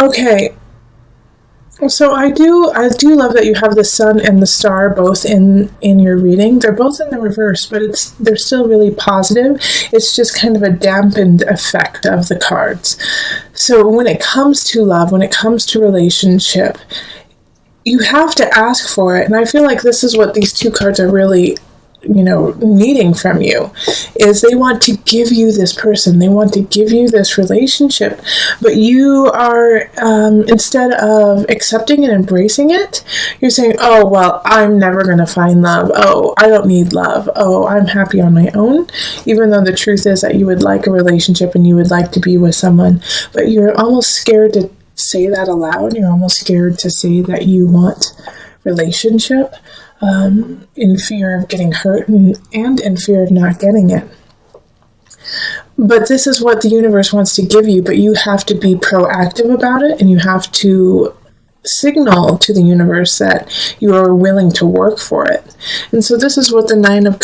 Okay. So I do love that you have the sun and the star both in your reading. They're both in the reverse, but they're still really positive. It's just kind of a dampened effect of the cards. So when it comes to love, when it comes to relationship, you have to ask for it. And I feel like this is what these two cards are really, needing from you, is they want to give you this person. They want to give you this relationship. But you are, instead of accepting and embracing it, you're saying, oh, well, I'm never going to find love. Oh, I don't need love. Oh, I'm happy on my own. Even though the truth is that you would like a relationship and you would like to be with someone, but you're almost scared to say that aloud. You're almost scared to say that you want relationship. In fear of getting hurt and in fear of not getting it. But this is what the universe wants to give you, but you have to be proactive about it, and you have to signal to the universe that you are willing to work for it. And so this is what the Nine of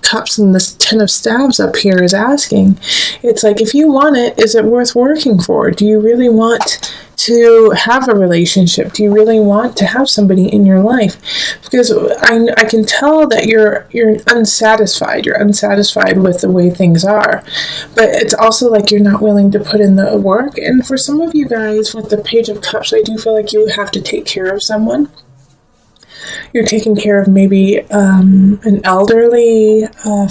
Cups and this Ten of Staves up here is asking. It's like, if you want it, is it worth working for? Do you really want to have a relationship? Do you really want to have somebody in your life? Because I can tell that you're unsatisfied. You're unsatisfied with the way things are. But it's also like you're not willing to put in the work. And for some of you guys with the Page of Cups, I do feel like you have to take care of someone. You're taking care of maybe an elderly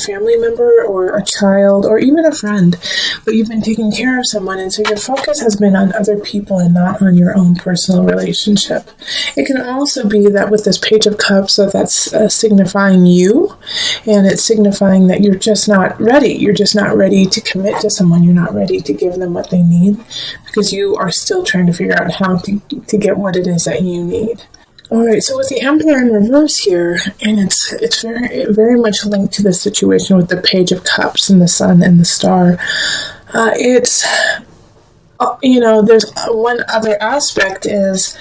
family member or a child or even a friend, but you've been taking care of someone, and so your focus has been on other people and not on your own personal relationship. It can also be that with this Page of Cups, that's signifying you, and it's signifying that you're just not ready. You're just not ready to commit to someone. You're not ready to give them what they need because you are still trying to figure out how to get what it is that you need. All right, so with the Emperor in reverse here, and it's very, very much linked to the situation with the Page of Cups and the Sun and the Star. There's one other aspect is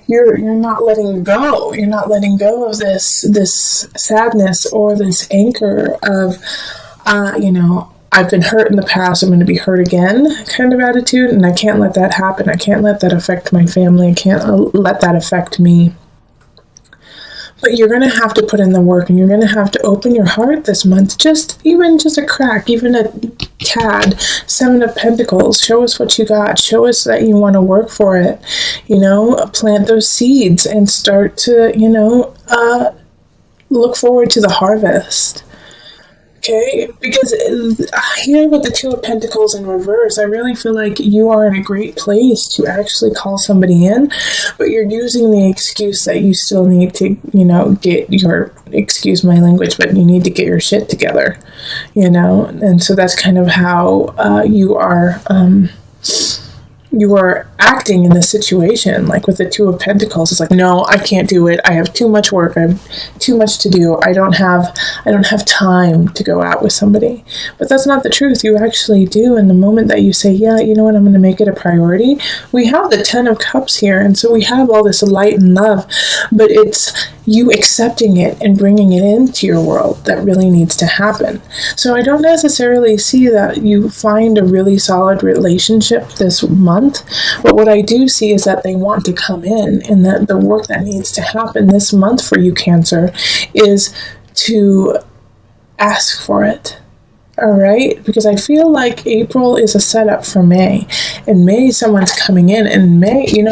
you're not letting go. You're not letting go of this sadness or this anchor of, I've been hurt in the past, I'm going to be hurt again kind of attitude, and I can't let that happen. I can't let that affect my family. I can't let that affect me. But you're going to have to put in the work, and you're going to have to open your heart this month, just a crack, even a tad. Seven of Pentacles, show us what you got. Show us that you want to work for it. Plant those seeds and start to, look forward to the harvest. Okay, because here with the Two of Pentacles in reverse, I really feel like you are in a great place to actually call somebody in, but you're using the excuse that you still need to, get your, excuse my language, but you need to get your shit together, and so that's kind of how you are acting in this situation. Like with the Two of Pentacles, it's like, no, I can't do it. I have too much work. I have too much to do. I don't have time to go out with somebody. But that's not the truth. You actually do. And the moment that you say, yeah, you know what, I'm going to make it a priority. We have the Ten of Cups here. And so we have all this light and love, but it's you accepting it and bringing it into your world that really needs to happen. So I don't necessarily see that you find a really solid relationship this month. But what I do see is that they want to come in, and that the work that needs to happen this month for you, Cancer, is to ask for it. All right? Because I feel like April is a setup for May. In May, someone's coming in. And May, even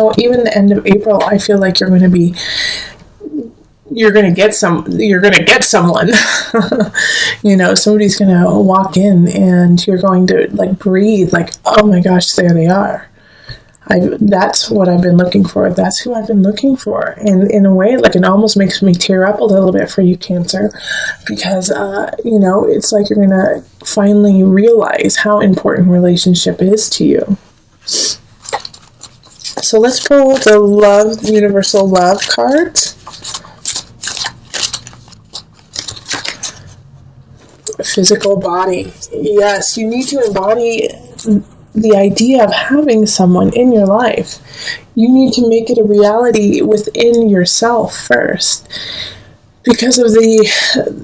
the end of April, I feel like you're going to get someone. Somebody's going to walk in and you're going to breathe oh my gosh, there they are. That's what I've been looking for. That's who I've been looking for. And in a way, it almost makes me tear up a little bit for you, Cancer, because, it's like you're going to finally realize how important relationship is to you. So let's pull the Universal Love cards. Physical body. Yes, you need to embody the idea of having someone in your life. You need to make it a reality within yourself first. because of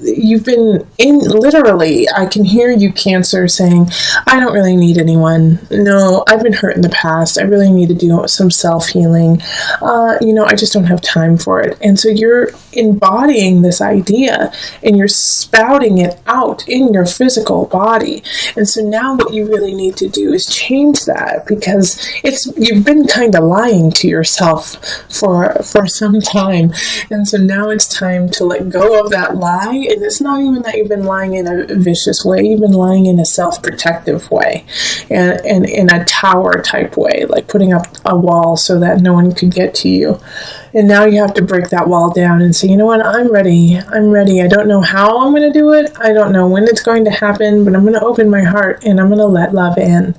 you've been in, literally, I can hear you, Cancer, saying, I don't really need anyone. No, I've been hurt in the past. I really need to do some self-healing. I just don't have time for it. And so you're embodying this idea and you're spouting it out in your physical body. And so now what you really need to do is change that, because you've been kind of lying to yourself for some time. And so now it's time to let go of that lie. And it's not even that you've been lying in a vicious way. You've been lying in a self-protective way, and in a tower type way, like putting up a wall so that no one could get to you. And now you have to break that wall down and say, you know what, I'm ready. I don't know how I'm going to do it. I don't know when it's going to happen, but I'm going to open my heart and I'm going to let love in.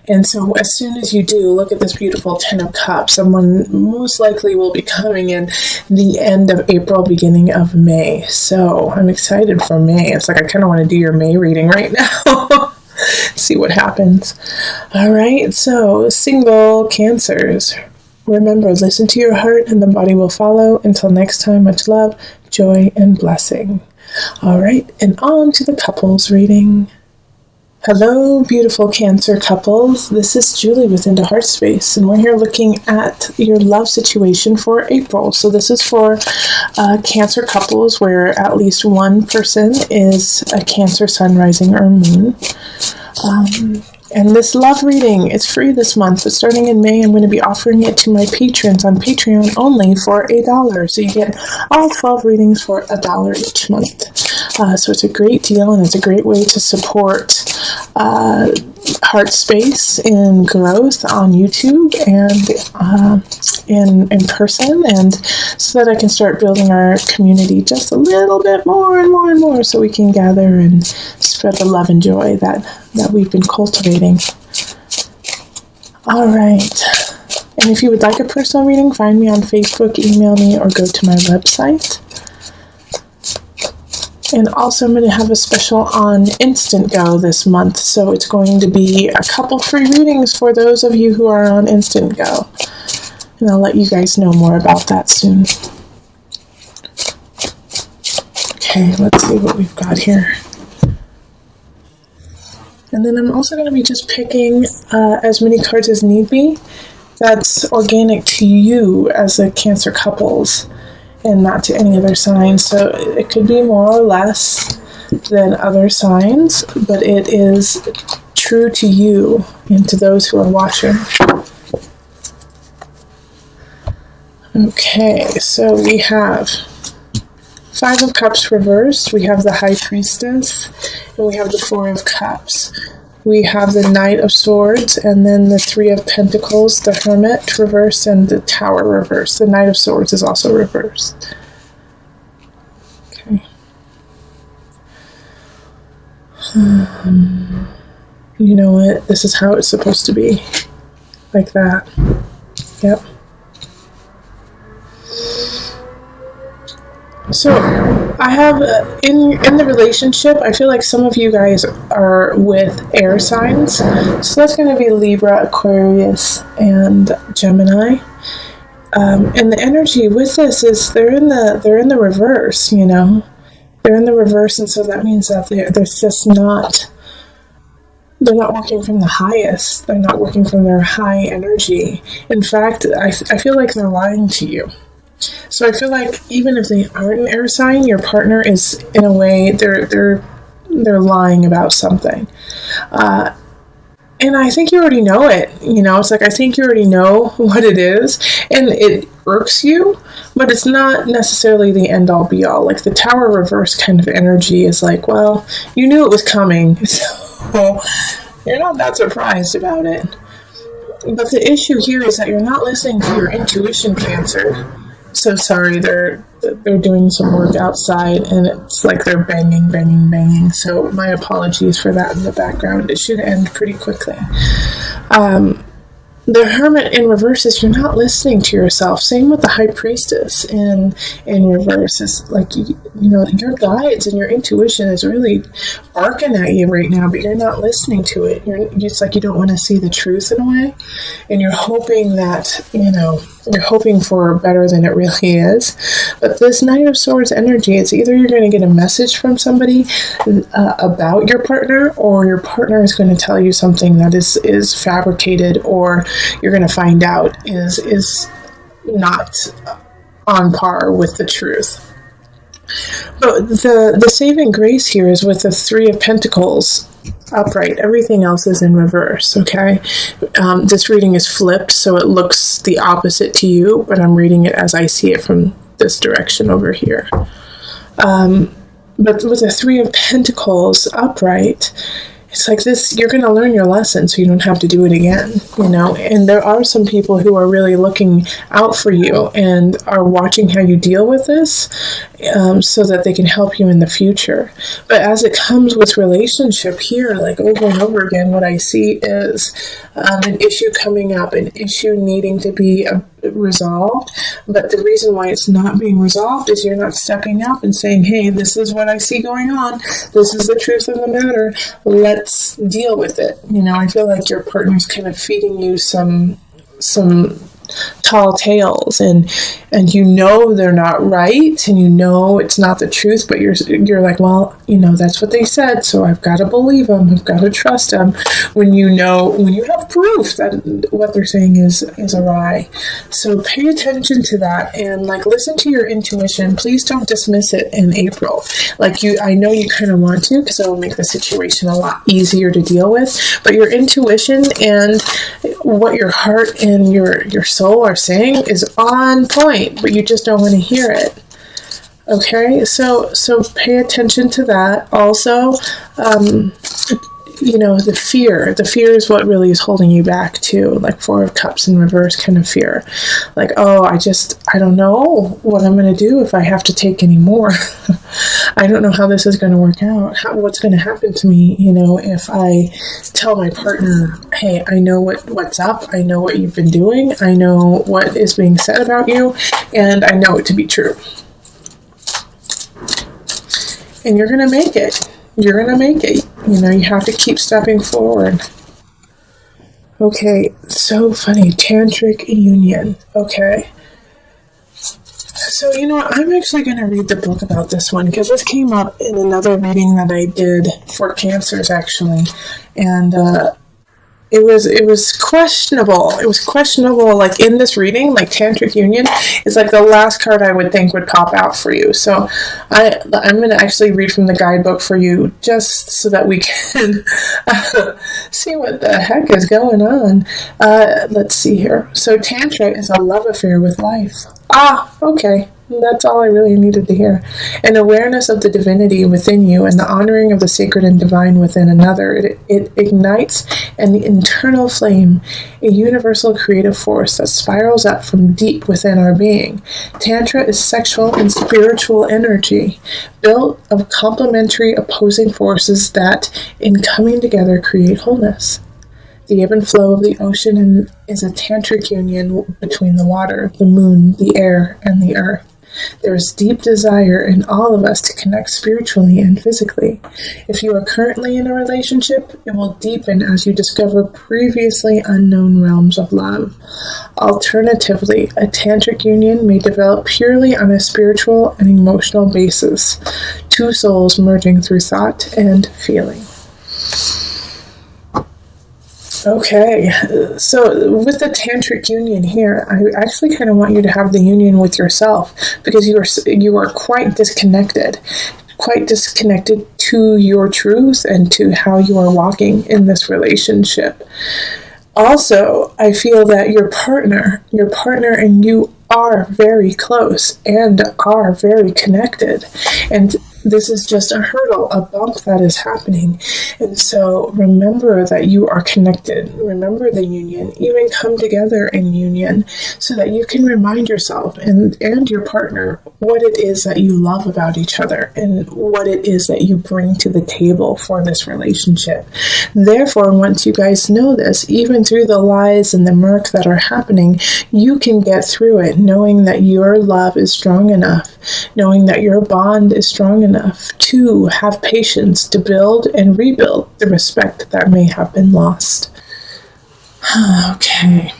And so as soon as you do, look at this beautiful 10 of Cups. Someone most likely will be coming in the end of April, beginning of May. So I'm excited for May. It's like I kind of want to do your May reading right now. See what happens. All right, so single Cancers. Remember, listen to your heart and the body will follow. Until next time, much love, joy, and blessing. All right, and on to the couples reading. Hello, beautiful Cancer couples. This is Julie with Into Heart Space, and we're here looking at your love situation for April. So this is for Cancer couples where at least one person is a Cancer sun, rising, or moon. And this love reading is free this month, but starting in May, I'm going to be offering it to my patrons on Patreon only for $1. So you get all 12 readings for $1 each month. So it's a great deal, and it's a great way to support Heart Space in growth on YouTube and in person, and so that I can start building our community just a little bit more and more and more, so we can gather and spread the love and joy that we've been cultivating. All right. And if you would like a personal reading, find me on Facebook, email me, or go to my website. And also I'm going to have a special on Instant Go this month. So it's going to be a couple free readings for those of you who are on Instant Go. And I'll let you guys know more about that soon. Okay, let's see what we've got here. And then I'm also going to be just picking as many cards as need be. That's organic to you as a Cancer couples, and not to any other sign. So it could be more or less than other signs, but it is true to you and to those who are watching. Okay, so we have 5 of Cups reversed, we have the High Priestess, and we have the 4 of Cups. We have the Knight of Swords, and then the 3 of Pentacles, the Hermit reversed, and the Tower reversed. The Knight of Swords is also reversed. Okay. You know what? This is how it's supposed to be. Like that. Yep. So I have, in the relationship, I feel like some of you guys are with air signs. So that's going to be Libra, Aquarius, and Gemini. And the energy with this is they're in the reverse, you know. They're in the reverse, and so that means that they're not working from the highest. They're not working from their high energy. In fact, I feel like they're lying to you. So I feel like even if they aren't an air sign, your partner is, in a way, they're lying about something. And I think you already know it. You know, it's like, I think you already know what it is, and it irks you, but it's not necessarily the end all be all. Like the Tower reverse kind of energy is like, well, you knew it was coming, so you're not that surprised about it. But the issue here is that you're not listening to your intuition, Cancer. So sorry, they're doing some work outside, and it's like they're banging. So my apologies for that in the background. It should end pretty quickly. The Hermit in reverse is you're not listening to yourself. Same with the High Priestess in reverse. It's like, you know, your guides and your intuition is really barking at you right now, but you're not listening to it. It's like you don't want to see the truth in a way, and you're hoping that, you know, you're hoping for better than it really is. But this Knight of Swords energy, it's either you're going to get a message from somebody about your partner, or your partner is going to tell you something that is fabricated, or you're going to find out is not on par with the truth. But the saving grace here is with the Three of Pentacles upright. Everything else is in reverse, okay? This reading is flipped, so it looks the opposite to you, but I'm reading it as I see it from this direction over here. But with the Three of Pentacles upright, it's like this, you're going to learn your lesson so you don't have to do it again, you know? And there are some people who are really looking out for you and are watching how you deal with this, so that they can help you in the future. But as it comes with relationship here, like over and over again, what I see is an issue coming up, an issue needing to be resolved. But the reason why it's not being resolved is you're not stepping up and saying, hey, this is what I see going on. This is the truth of the matter. Let's deal with it. You know, I feel like your partner's kind of feeding you some tall tales, and you know they're not right, and you know it's not the truth, but you're like, well, you know, that's what they said, so I've got to believe them, I've got to trust them, when you have proof that what they're saying is a lie. So pay attention to that, and like listen to your intuition. Please don't dismiss it in April. Like I know you kind of want to, because it will make the situation a lot easier to deal with, but your intuition and what your heart and your soul are saying is on point, but you just don't want to hear it. Okay, so pay attention to that. Also, you know, the fear is what really is holding you back too. Like Four of Cups in reverse kind of fear. Like, oh, I don't know what I'm going to do if I have to take any more. I don't know how this is going to work out. What's going to happen to me, you know, if I tell my partner, hey, I know what's up. I know what you've been doing. I know what is being said about you, and I know it to be true. And you're going to make it. You're going to make it. You know, you have to keep stepping forward. Okay, so funny. Tantric union. Okay. So, you know what? I'm actually going to read the book about this one, because this came up in another reading that I did for cancers, actually. And it was questionable. It was questionable, like in this reading, like Tantric Union is like the last card I would think would pop out for you. So I'm going to actually read from the guidebook for you, just so that we can see what the heck is going on. Let's see here. So Tantra is a love affair with life. Ah, okay. That's all I really needed to hear. An awareness of the divinity within you and the honoring of the sacred and divine within another. It ignites an internal flame, a universal creative force that spirals up from deep within our being. Tantra is sexual and spiritual energy, built of complementary opposing forces that, in coming together, create wholeness. The ebb and flow of the ocean is a tantric union between the water, the moon, the air, and the earth. There is deep desire in all of us to connect spiritually and physically. If you are currently in a relationship, it will deepen as you discover previously unknown realms of love. Alternatively, a tantric union may develop purely on a spiritual and emotional basis, two souls merging through thought and feeling. Okay, so with the tantric union here, I actually kind of want you to have the union with yourself, because you are quite disconnected to your truth and to how you are walking in this relationship. Also, I feel that your partner and you are very close and are very connected, and this is just a hurdle, a bump that is happening. And so remember that you are connected. Remember the union. Even come together in union so that you can remind yourself and your partner what it is that you love about each other and what it is that you bring to the table for this relationship. Therefore, once you guys know this, even through the lies and the murk that are happening, you can get through it knowing that your love is strong enough, knowing that your bond is strong enough to have patience to build and rebuild the respect that may have been lost. Okay.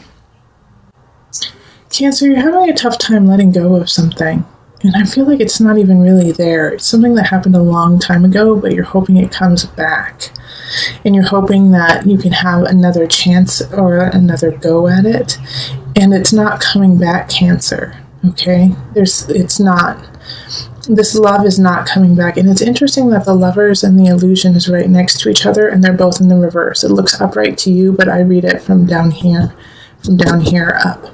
Cancer, you're having a tough time letting go of something. And I feel like it's not even really there. It's something that happened a long time ago, but you're hoping it comes back. And you're hoping that you can have another chance or another go at it. And it's not coming back, Cancer. Okay? It's not. This love is not coming back. And it's interesting that the Lovers and the Illusion is right next to each other, and they're both in the reverse. It looks upright to you, but I read it from down here up.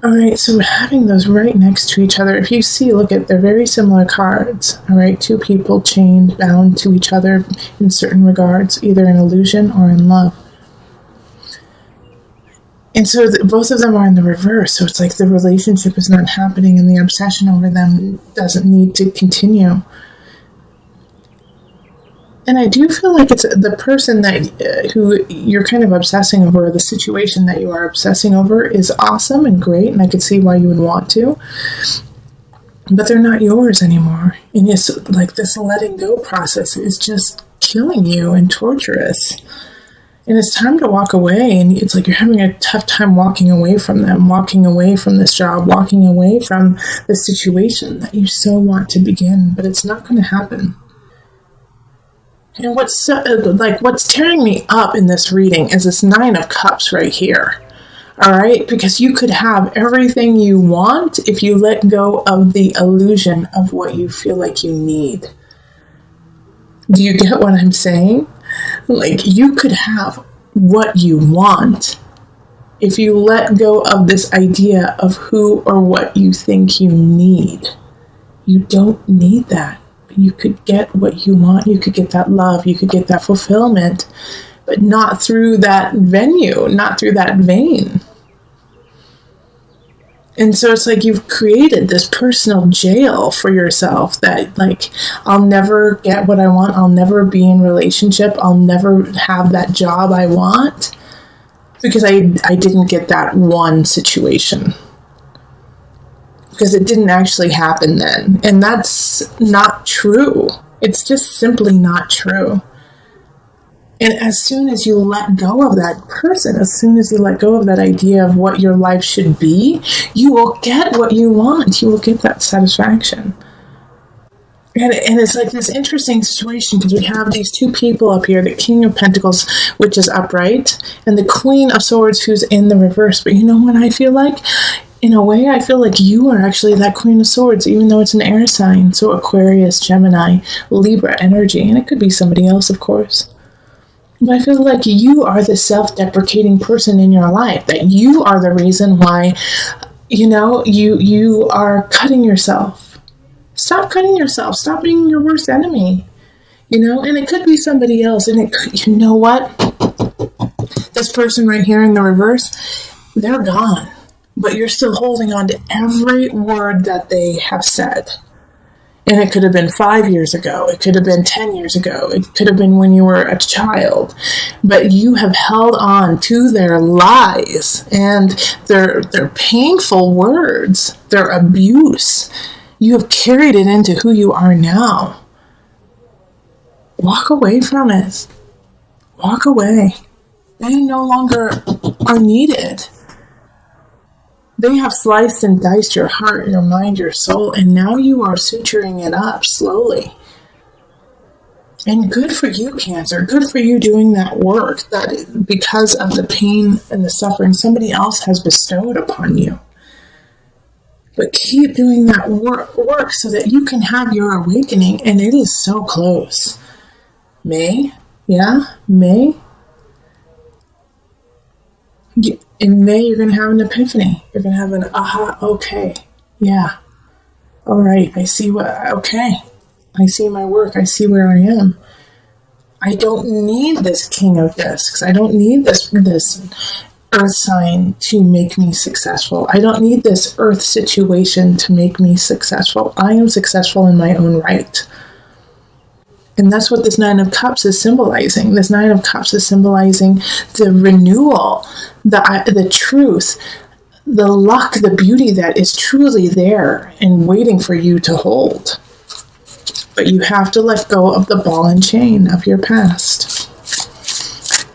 All right, so having those right next to each other, if you see, look at, they're very similar cards. All right, two people chained, bound to each other in certain regards, either in illusion or in love. And so both of them are in the reverse. So it's like the relationship is not happening and the obsession over them doesn't need to continue. And I do feel like it's the person that who you're kind of obsessing over, the situation that you are obsessing over is awesome and great, and I could see why you would want to. But they're not yours anymore. And it's like this letting go process is just killing you and torturous. And it's time to walk away, and it's like you're having a tough time walking away from them, walking away from this job, walking away from the situation that you so want to begin, but it's not going to happen. And what's tearing me up in this reading is this 9 of Cups right here. All right? Because you could have everything you want if you let go of the illusion of what you feel like you need. Do you get what I'm saying? Like, you could have what you want if you let go of this idea of who or what you think you need. You don't need that. You could get what you want. You could get that love. You could get that fulfillment, but not through that venue, not through that vein. And so it's like you've created this personal jail for yourself that, like, I'll never get what I want. I'll never be in relationship. I'll never have that job I want because I didn't get that one situation. Because it didn't actually happen then. And that's not true. It's just simply not true. And as soon as you let go of that person, as soon as you let go of that idea of what your life should be, you will get what you want. You will get that satisfaction. And it's like this interesting situation because we have these two people up here, the King of Pentacles, which is upright, and the Queen of Swords, who's in the reverse. But you know what I feel like? In a way, I feel like you are actually that Queen of Swords, even though it's an air sign. So Aquarius, Gemini, Libra energy. And it could be somebody else, of course. But I feel like you are the self-deprecating person in your life. That you are the reason why, you are cutting yourself. Stop cutting yourself. Stop being your worst enemy. And it could be somebody else. And you know what? This person right here in the reverse, they're gone. But you're still holding on to every word that they have said. And it could have been 5 years ago. It could have been 10 years ago. It could have been when you were a child. But you have held on to their lies and their painful words, their abuse. You have carried it into who you are now. Walk away from it. Walk away. They no longer are needed. They have sliced and diced your heart, your mind, your soul, and now you are suturing it up slowly. And good for you, Cancer. Good for you doing that work, that because of the pain and the suffering somebody else has bestowed upon you. But keep doing that work so that you can have your awakening, and it is so close. May? Yeah? May? In May, you're going to have an epiphany. You're going to have an aha, okay, yeah. All right, I see I see my work. I see where I am. I don't need this King of Discs. I don't need this Earth sign to make me successful. I don't need this Earth situation to make me successful. I am successful in my own right. And that's what this 9 of Cups is symbolizing. This 9 of Cups is symbolizing the renewal, the truth, the luck, the beauty that is truly there and waiting for you to hold. But you have to let go of the ball and chain of your past.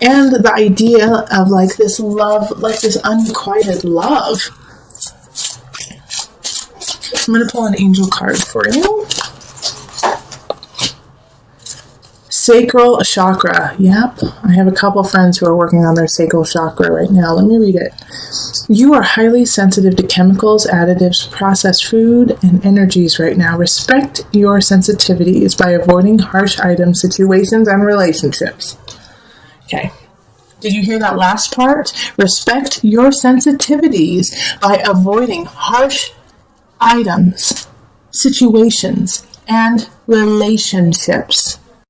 And the idea of like this love, like this unrequited love. I'm going to pull an angel card for you. Sacral chakra. Yep. I have a couple friends who are working on their sacral chakra right now. Let me read it. You are highly sensitive to chemicals, additives, processed food, and energies right now. Respect your sensitivities by avoiding harsh items, situations, and relationships. Okay. Did you hear that last part? Respect your sensitivities by avoiding harsh items, situations, and relationships.